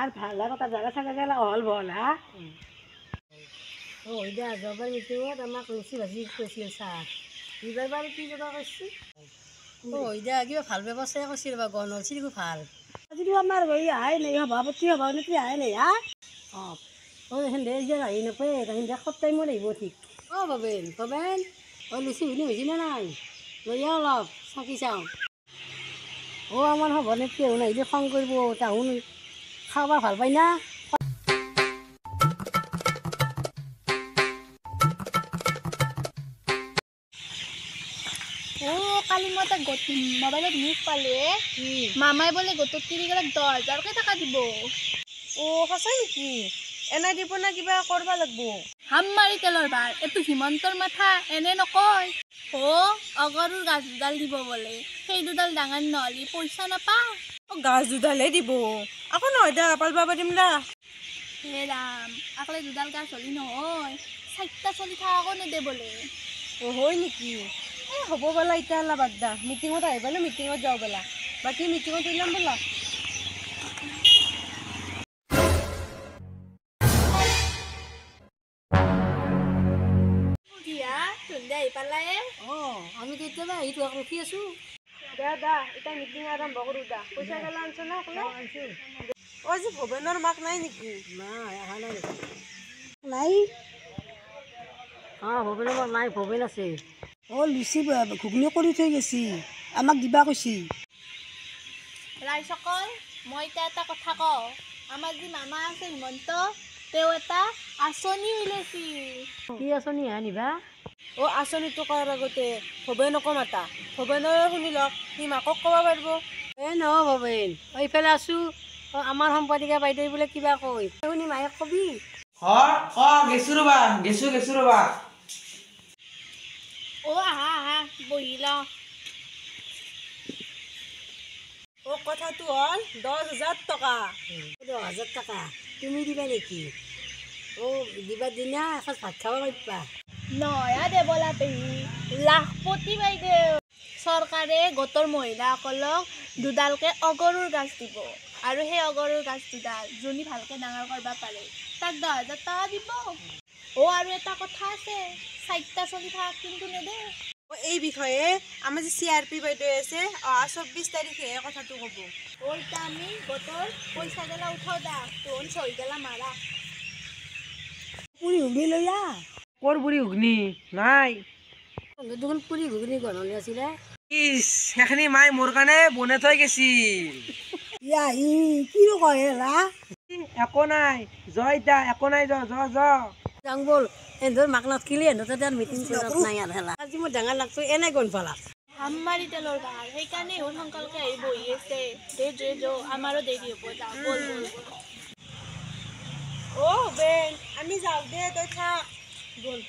আর ভালো কথা জায়গা থাকা গেলে অল বল হ্যাঁ ওই দে জবার মিটিঙত আমাক লুচি ভাজি কৈছিল চাহ এইবাৰ বাৰু কি কথা কৈছি ওই দে কিবা ভাল ব্যৱস্থাই কৈছিল ৰ'বা গণলছি খুব ভাল আজিতো আমাৰ গৈ আহাই নাই সভাপতি সভাপতি আহাই নাই হা সেন্দে যে আহি নাপায় সেন্দে সব টাইমত আহিব ঠিক ভৱেন ভৱেন লুচি ভিনি হৈছে নে নাই লৈ অলপ চাকি চাওঁ আমাৰ সভানেত্ৰী আহোঁ নাহিলে খং কৰিব তাহোন খাব ভাল পাই না কালি মই এটা মোবাইলত নিউজ পালোঁ মামাই বোলে গোটত তিৰিগৰাক 10,000কে টকা দিব সঁচাই নেকি এনে দিব না কিবা কৰিব লাগিব হাম মাৰি তেলৰ ভাৰ এইটো হিমন্তৰ মাথা এনে নকয় অগৰুৰ গাছ দুডাল দিব বোলে সেই দুডাল ডাঙৰ নহ'লে পইচা নাপাওঁ গাছ দুডালহে দিব আকৌ নহয় দে পালবা পাৰিম না হে ৰাম আকলে দুডাল গাছ হ'লি নহয় 4টা চলি থাকাকো নেদে বোলে হয় নেকি হ'ব বোলা এতিয়া অলপ বাদ দা মিটিঙত আহি পেলাই মিটিঙত যাওঁ বোলা বাকী মিটিঙত ওলাম বোলা আমি কেতিয়াবা আহি তোমাক ৰখি আছো দা এতিয়া মিটিং আৰম্ভ কৰোঁ দা পইচা গেলা আনছ না যে ভৱেনৰ মাক নাই নেকি নাই অহা নাই নাই ভৱেনৰ মাক নাই ভৱেন আছে লুচি ঘুগনি কৰি থৈ গৈছি আমাক দিবা কৈছি ৰাইজসকল মই এতিয়া এটা কথা কওঁ আমাৰ যি মামা আছে হিমন্ত তেওঁ এটা আঁচনি উলিয়াইছি কি আঁচনি আনিবা আঁচনিটো কৰাৰ আগতে ভৱেনকো মাতা ভৱেনৰে শুনি লওক সি মাকক ক'ব পাৰিব নহয় ভৱেন এইফালে আছো আমাৰ সম্পাদিকা বাইদেউ বোলে কিবা কয় শুনি মায়ে কবি গেছো ৰবা আহা বহি লওঁ কথাটো হ'ল 10,000 টকা 10,000 টকা তুমি দিবা নেকি দিবা দিনা এসাঁজ ভাত খাব পাৰিবা নয়া দেৱলা পেহী লাখপতি বাইদেউ চৰকাৰে গোটৰ মহিলাসকলক দুডালকে অগৰুৰ গাছ দিব আৰু সেই অগৰুৰ গাছ দুডাল যোনে ভালকৈ ডাঙৰ কৰিব পাৰে তাক 10,000 টকা দিব আৰু এটা কথা আছে 4টা চলি থাক কিন্তু নেদে এই বিষয়ে আমাৰ যে CRP বাইদেউ আছে 24 তাৰিখেহে কথাটো ক'ব এতিয়া আমি গোটৰ পইচা গেলা উঠাও দা তোন চহি গেলা মাৰা পুৰি ঘুগনি লৈ যা ক'ৰ বুঢ়ী ঘুগনি নাই দেখোন পুৰি ঘুগনি গণনি আছিলে সেইখিনি মায়ে মোৰ কাৰণে বনাই থৈ গৈছিল কি কয় একো নাই জয় দা একো নাই যাওঁ বল এহেঁতৰ মাক নাথকিলে এহেঁতৰ তাত মিটিং নাই আৰু হেলা আজি মই ডাঙৰ লাগছো এনে গণ পালা হাম মাৰি তেলৰ ভাৰ সেইকাৰণে ইহঁত সোনকালকে আহি বহি আছে দে আমাৰো দেৰি হ'ব যা বল বেন আমি যাওঁ দে তই থাক বল